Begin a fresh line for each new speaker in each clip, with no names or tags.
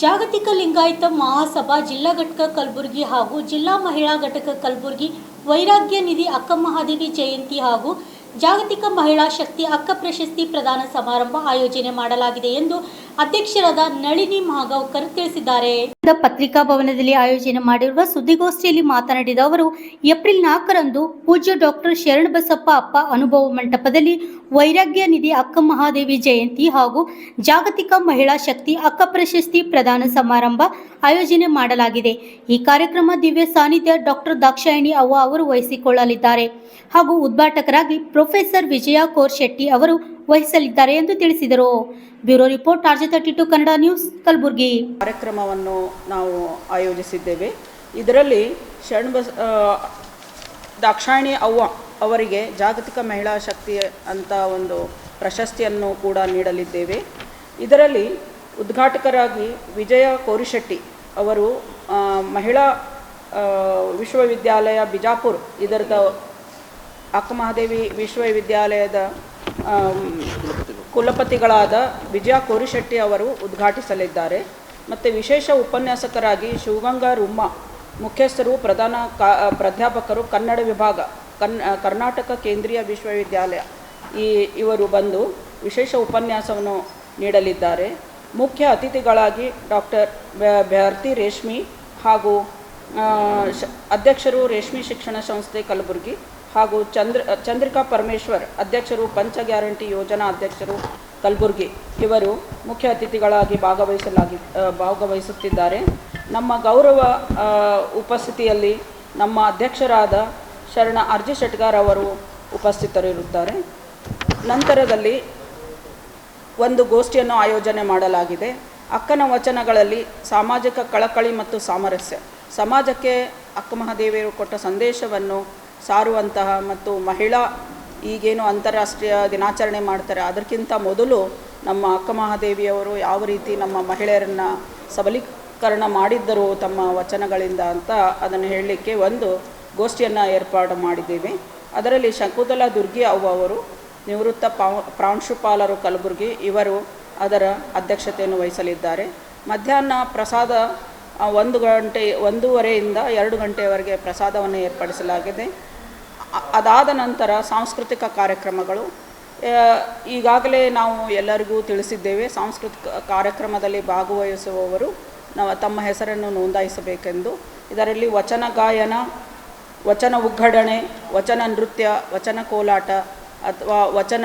ಜಾಗತಿಕ ಲಿಂಗಾಯತ ಮಹಾಸಭಾ ಜಿಲ್ಲಾ ಘಟಕ ಕಲಬುರಗಿ ಹಾಗೂ ಜಿಲ್ಲಾ ಮಹಿಳಾ ಘಟಕ ಕಲಬುರಗಿ ವೈರಾಗ್ಯ ನಿಧಿ ಅಕ್ಕ ಮಹಾದೇವಿ ಜಯಂತಿ ಹಾಗೂ ಜಾಗತಿಕ ಮಹಿಳಾ ಶಕ್ತಿ ಅಕ್ಕ ಪ್ರಶಸ್ತಿ ಪ್ರದಾನ ಸಮಾರಂಭ ಆಯೋಜನೆ ಮಾಡಲಾಗಿದೆ ಎಂದು ಅಧ್ಯಕ್ಷರಾದ ನಳಿನಿ ಮಹಾಗಾವ್ಕರ್ ತಿಳಿಸಿದ್ದಾರೆ. ಪತ್ರಿಕಾ ಭವನದಲ್ಲಿ ಆಯೋಜನೆ ಮಾಡಿರುವ ಸುದ್ದಿಗೋಷ್ಠಿಯಲ್ಲಿ ಮಾತನಾಡಿದ ಅವರು, ಏಪ್ರಿಲ್ 4ರಂದು ಪೂಜ್ಯ ಡಾಕ್ಟರ್ ಶರಣಬಸಪ್ಪ ಅಪ್ಪ ಅನುಭವ ಮಂಟಪದಲ್ಲಿ ವೈರಾಗ್ಯ ನಿಧಿ ಅಕ್ಕ ಮಹಾದೇವಿ ಜಯಂತಿ ಹಾಗೂ ಜಾಗತಿಕ ಮಹಿಳಾ ಶಕ್ತಿ ಅಕ್ಕ ಪ್ರಶಸ್ತಿ ಪ್ರದಾನ ಸಮಾರಂಭ ಆಯೋಜನೆ ಮಾಡಲಾಗಿದೆ. ಈ ಕಾರ್ಯಕ್ರಮ ದಿವ್ಯ ಸಾನ್ನಿಧ್ಯ ಡಾಕ್ಟರ್ ದಾಕ್ಷಾಯಿಣಿ ಅವ್ವ ಅವರು ವಹಿಸಿಕೊಳ್ಳಲಿದ್ದಾರೆ ಹಾಗೂ ಉದ್ಘಾಟಕರಾಗಿ ಪ್ರೊಫೆಸರ್ ವಿಜಯ ಕೋರ್ ಶೆಟ್ಟಿ ಅವರು ವಹಿಸಲಿದ್ದಾರೆ ಎಂದು ತಿಳಿಸಿದರು. Bureau report RJ32 Kannada news Kalaburagi.
ಕಾರ್ಯಕ್ರಮವನ್ನು ನಾವು ಆಯೋಜಿಸಿದ್ದೇವೆ. ಇದರಲ್ಲಿ ದಾಕ್ಷಾಯಿಣಿ ಅವ್ವ ಅವರಿಗೆ ಜಾಗತಿಕ ಮಹಿಳಾ ಶಕ್ತಿ ಅಂತ ಒಂದು ಪ್ರಶಸ್ತಿಯನ್ನು ಕೂಡ ನೀಡಲಿದ್ದೇವೆ. ಇದರಲ್ಲಿ ಉದ್ಘಾಟಕರಾಗಿ ವಿಜಯ ಕೋರಿಶೆಟ್ಟಿ ಅವರು ಮಹಿಳಾ ವಿಶ್ವವಿದ್ಯಾಲಯ ಬಿಜಾಪುರ ಇದರದ ಅಕ್ಕ ಮಹಾದೇವಿ ವಿಶ್ವವಿದ್ಯಾಲಯದ ಕುಲಪತಿಗಳಾದ ವಿಜಯ ಕೋರಿಶೆಟ್ಟಿ ಅವರು ಉದ್ಘಾಟಿಸಲಿದ್ದಾರೆ. ಮತ್ತು ವಿಶೇಷ ಉಪನ್ಯಾಸಕರಾಗಿ ಶಿವಗಂಗಾ ರುಮ್ಮ ಮುಖ್ಯಸ್ಥರು ಪ್ರಧಾನ ಪ್ರಾಧ್ಯಾಪಕರು ಕನ್ನಡ ವಿಭಾಗ ಕರ್ನಾಟಕ ಕೇಂದ್ರೀಯ ವಿಶ್ವವಿದ್ಯಾಲಯ ಇವರು ಬಂದು ವಿಶೇಷ ಉಪನ್ಯಾಸವನ್ನು ನೀಡಲಿದ್ದಾರೆ. ಮುಖ್ಯ ಅತಿಥಿಗಳಾಗಿ ಡಾಕ್ಟರ್ ಭಾರತಿ ರೇಷ್ಮಿ ಹಾಗೂ ಅಧ್ಯಕ್ಷರು ರೇಷ್ಮೆ ಶಿಕ್ಷಣ ಸಂಸ್ಥೆ ಕಲಬುರಗಿ ಹಾಗೂ ಚಂದ್ರಿಕಾ ಪರಮೇಶ್ವರ್ ಅಧ್ಯಕ್ಷರು ಪಂಚ ಗ್ಯಾರಂಟಿ ಯೋಜನಾ ಅಧ್ಯಕ್ಷರು ಕಲಬುರಗಿ ಇವರು ಮುಖ್ಯ ಅತಿಥಿಗಳಾಗಿ ಭಾಗವಹಿಸುತ್ತಿದ್ದಾರೆ. ನಮ್ಮ ಗೌರವ ಉಪಸ್ಥಿತಿಯಲ್ಲಿ ನಮ್ಮ ಅಧ್ಯಕ್ಷರಾದ ಶರಣ RJ ಶೆಟ್ಗಾರ್ ಅವರು ಉಪಸ್ಥಿತರಿರುತ್ತಾರೆ. ನಂತರದಲ್ಲಿ ಒಂದು ಗೋಷ್ಠಿಯನ್ನು ಆಯೋಜನೆ ಮಾಡಲಾಗಿದೆ. ಅಕ್ಕನ ವಚನಗಳಲ್ಲಿ ಸಾಮಾಜಿಕ ಕಳಕಳಿ ಮತ್ತು ಸಾಮರಸ್ಯ, ಸಮಾಜಕ್ಕೆ ಅಕ್ಕ ಮಹಾದೇವಿಯರು ಕೊಟ್ಟ ಸಂದೇಶವನ್ನು ಸಾರುವಂತಹ ಮತ್ತು ಮಹಿಳಾ ಈಗೇನು ಅಂತಾರಾಷ್ಟ್ರೀಯ ದಿನಾಚರಣೆ ಮಾಡ್ತಾರೆ ಅದಕ್ಕಿಂತ ಮೊದಲು ನಮ್ಮ ಅಕ್ಕ ಮಹಾದೇವಿಯವರು ಯಾವ ರೀತಿ ನಮ್ಮ ಮಹಿಳೆಯರನ್ನು ಸಬಲೀಕರಣ ಮಾಡಿದ್ದರು ತಮ್ಮ ವಚನಗಳಿಂದ ಅಂತ ಅದನ್ನು ಹೇಳಲಿಕ್ಕೆ ಒಂದು ಗೋಷ್ಠಿಯನ್ನು ಏರ್ಪಾಡು ಮಾಡಿದ್ದೇವೆ. ಅದರಲ್ಲಿ ಶಕುಂತಲಾ ದುರ್ಗಿ ಅವ್ವ ಅವರು ನಿವೃತ್ತ ಪ್ರಾಂಶುಪಾಲರು ಕಲಬುರಗಿ ಇವರು ಅದರ ಅಧ್ಯಕ್ಷತೆಯನ್ನು ವಹಿಸಲಿದ್ದಾರೆ. ಮಧ್ಯಾಹ್ನ ಪ್ರಸಾದ 1:30ಯಿಂದ 2 ಗಂಟೆಯವರೆಗೆ ಪ್ರಸಾದವನ್ನು ಏರ್ಪಡಿಸಲಾಗಿದೆ. ಅದಾದ ನಂತರ ಸಾಂಸ್ಕೃತಿಕ ಕಾರ್ಯಕ್ರಮಗಳು ಈಗಾಗಲೇ ನಾವು ಎಲ್ಲರಿಗೂ ತಿಳಿಸಿದ್ದೇವೆ. ಸಾಂಸ್ಕೃತಿಕ ಕಾರ್ಯಕ್ರಮದಲ್ಲಿ ಭಾಗವಹಿಸುವವರು ತಮ್ಮ ಹೆಸರನ್ನು ನೋಂದಾಯಿಸಬೇಕೆಂದು. ಇದರಲ್ಲಿ ವಚನ ಗಾಯನ, ವಚನ ಉಗ್ಘಾಟನೆ, ವಚನ ನೃತ್ಯ, ವಚನ ಕೋಲಾಟ ಅಥವಾ ವಚನ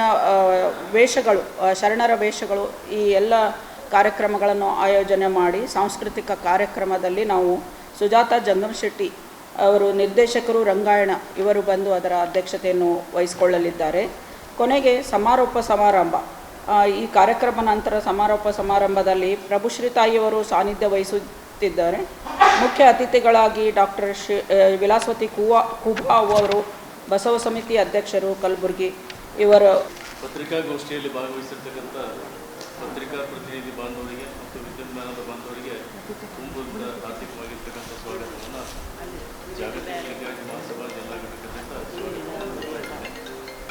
ವೇಷಗಳು, ಶರಣರ ವೇಷಗಳು ಈ ಎಲ್ಲ ಕಾರ್ಯಕ್ರಮಗಳನ್ನು ಆಯೋಜನೆ ಮಾಡಿ ಸಾಂಸ್ಕೃತಿಕ ಕಾರ್ಯಕ್ರಮದಲ್ಲಿ ನಾವು ಸುಜಾತ ಜಂಗಮಶೆಟ್ಟಿ ಅವರು ನಿರ್ದೇಶಕರು ರಂಗಾಯಣ ಇವರು ಬಂದು ಅದರ ಅಧ್ಯಕ್ಷತೆಯನ್ನು ವಹಿಸಿಕೊಳ್ಳಲಿದ್ದಾರೆ. ಕೊನೆಗೆ ಸಮಾರೋಪ ಸಮಾರಂಭ. ಈ ಕಾರ್ಯಕ್ರಮ ನಂತರ ಸಮಾರೋಪ ಸಮಾರಂಭದಲ್ಲಿ ಪ್ರಭುಶ್ರೀ ತಾಯಿಯವರು ಸಾನ್ನಿಧ್ಯ ವಹಿಸುತ್ತಿದ್ದಾರೆ. ಮುಖ್ಯ ಅತಿಥಿಗಳಾಗಿ ಡಾಕ್ಟರ್ ವಿಲಾಸವತಿ ಕುಬಾ ಅವರು ಬಸವ ಸಮಿತಿ ಅಧ್ಯಕ್ಷರು ಕಲಬುರಗಿ ಇವರ
ಪತ್ರಿಕಾಗೋಷ್ಠಿಯಲ್ಲಿ ಭಾಗವಹಿಸಿರ್ತಕ್ಕಂಥ ಪತ್ರಿಕಾ ಪ್ರತಿನಿಧಿ ಬಾಂಧವರಿಗೆ ಮತ್ತು ವಿದ್ಯುನ್ಮಾನದ ಬಾಂಧವರಿಗೆ ತುಂಬುವಂಥ ಆರ್ಥಿಕವಾಗಿರ್ತಕ್ಕಂಥ ಸ್ವಾಗತವನ್ನು ಜಾಗತಿಕ ಲಿಂಗಾಯತ ಮಹಾಸಭಾ ಜಿಲ್ಲಾ ಘಟಕದಿಂದ ಸ್ವಾಗತ.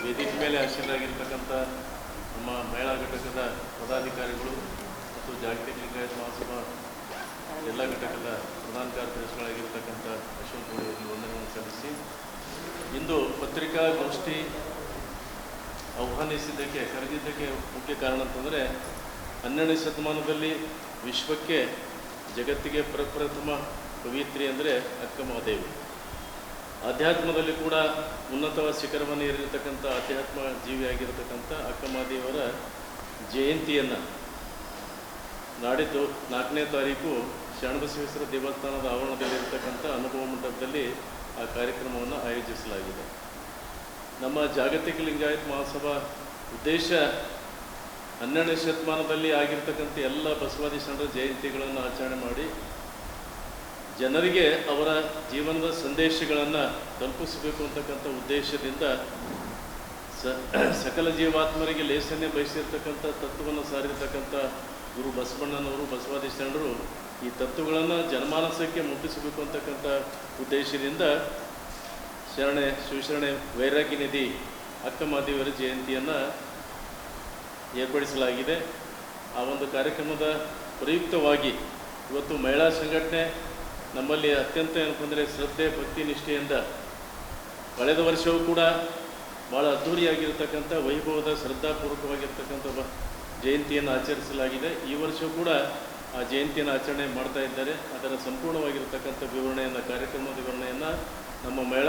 ವೇದಿಕೆ ಮೇಲೆ ಆಶೀರ್ವಾಗಿರ್ತಕ್ಕಂಥ ನಮ್ಮ ಮಹಿಳಾ ಘಟಕದ ಪದಾಧಿಕಾರಿಗಳು ಮತ್ತು ಜಾಗತಿಕ ಲಿಂಗಾಯತ ಮಹಾಸಭಾ ಜಿಲ್ಲಾ ಘಟಕದ ಪ್ರಧಾನ ಕಾರ್ಯದರ್ಶಿಗಳಾಗಿರ್ತಕ್ಕಂಥ ಅಶೋಕ್ ಅವರಿಗೆ ವಂದನೆಯನ್ನು ಸಲ್ಲಿಸಿ, ಇಂದು ಪತ್ರಿಕಾಗೋಷ್ಠಿ ಆಹ್ವಾನಿಸಿದ್ದಕ್ಕೆ ಕರೆದಿದ್ದಕ್ಕೆ ಮುಖ್ಯ ಕಾರಣ ಅಂತಂದರೆ 12ನೇ ಶತಮಾನದಲ್ಲಿ ವಿಶ್ವಕ್ಕೆ ಜಗತ್ತಿಗೆ ಪ್ರಪ್ರಥಮ ಕವಿಯತ್ರಿ ಅಂದರೆ ಅಕ್ಕ ಮಹಾದೇವಿ. ಅಧ್ಯಾತ್ಮದಲ್ಲಿ ಕೂಡ ಉನ್ನತವಾದ ಶಿಖರವನ್ನು ಏರಿರತಕ್ಕಂಥ ಅಧ್ಯಾತ್ಮ ಜೀವಿಯಾಗಿರತಕ್ಕಂಥ ಅಕ್ಕ ಮಹಾದೇವರ ಜಯಂತಿಯನ್ನು ನಾಡಿದ್ದು 4ನೇ ತಾರೀಕು ಶರಣಬಸವೇಶ್ವರ ದೇವಸ್ಥಾನದ ಆವರಣದಲ್ಲಿರತಕ್ಕಂಥ ಅನುಭವ ಮಂಟಪದಲ್ಲಿ ಆ ಕಾರ್ಯಕ್ರಮವನ್ನು ಆಯೋಜಿಸಲಾಗಿದೆ. ನಮ್ಮ ಜಾಗತಿಕ ಲಿಂಗಾಯತ ಮಹಾಸಭಾ ಉದ್ದೇಶ 12ನೇ ಶತಮಾನದಲ್ಲಿ ಆಗಿರ್ತಕ್ಕಂಥ ಎಲ್ಲ ಬಸವಾದಿ ಶರಣರ ಜಯಂತಿಗಳನ್ನು ಆಚರಣೆ ಮಾಡಿ ಜನರಿಗೆ ಅವರ ಜೀವನದ ಸಂದೇಶಗಳನ್ನು ತಲುಪಿಸಬೇಕು ಅಂತಕ್ಕಂಥ ಉದ್ದೇಶದಿಂದ ಸಕಲ ಜೀವಾತ್ಮರಿಗೆ ಲೇಸನ್ನೇ ಬಯಸಿರ್ತಕ್ಕಂಥ ತತ್ವವನ್ನು ಸಾರಿರ್ತಕ್ಕಂಥ ಗುರು ಬಸವಣ್ಣನವರು ಬಸವಾದಿ ಶರಣರು ಈ ತತ್ವಗಳನ್ನು ಜನಮಾನಸಕ್ಕೆ ಮುಟ್ಟಿಸಬೇಕು ಅಂತಕ್ಕಂಥ ಉದ್ದೇಶದಿಂದ ಶಿವಶರಣೆ ವೈರಾಗ್ಯ ನಿಧಿ ಅಕ್ಕ ಮಹಾದೇವಿಯರ ಜಯಂತಿಯನ್ನು ಏರ್ಪಡಿಸಲಾಗಿದೆ. ಆ ಒಂದು ಕಾರ್ಯಕ್ರಮದ ಪ್ರಯುಕ್ತವಾಗಿ ಇವತ್ತು ಮಹಿಳಾ ಸಂಘಟನೆ ನಮ್ಮಲ್ಲಿ ಅತ್ಯಂತ ಏನಪ್ಪ ಅಂದರೆ ಶ್ರದ್ಧೆ ಭಕ್ತಿ ನಿಷ್ಠೆಯಿಂದ ಕಳೆದ ವರ್ಷವೂ ಕೂಡ ಭಾಳ ಅದ್ಧೂರಿಯಾಗಿರ್ತಕ್ಕಂಥ ವೈಭವದ ಶ್ರದ್ಧಾಪೂರ್ವಕವಾಗಿರ್ತಕ್ಕಂಥ ಜಯಂತಿಯನ್ನು ಆಚರಿಸಲಾಗಿದೆ. ಈ ವರ್ಷವೂ ಕೂಡ ಆ ಜಯಂತಿಯನ್ನು ಆಚರಣೆ ಮಾಡ್ತಾ ಇದ್ದಾರೆ. ಅದರ ಸಂಪೂರ್ಣವಾಗಿರ್ತಕ್ಕಂಥ ವಿವರಣೆಯನ್ನು, ಕಾರ್ಯಕ್ರಮದ ವಿವರಣೆಯನ್ನು ನಮ್ಮ ಮಹಿಳಾ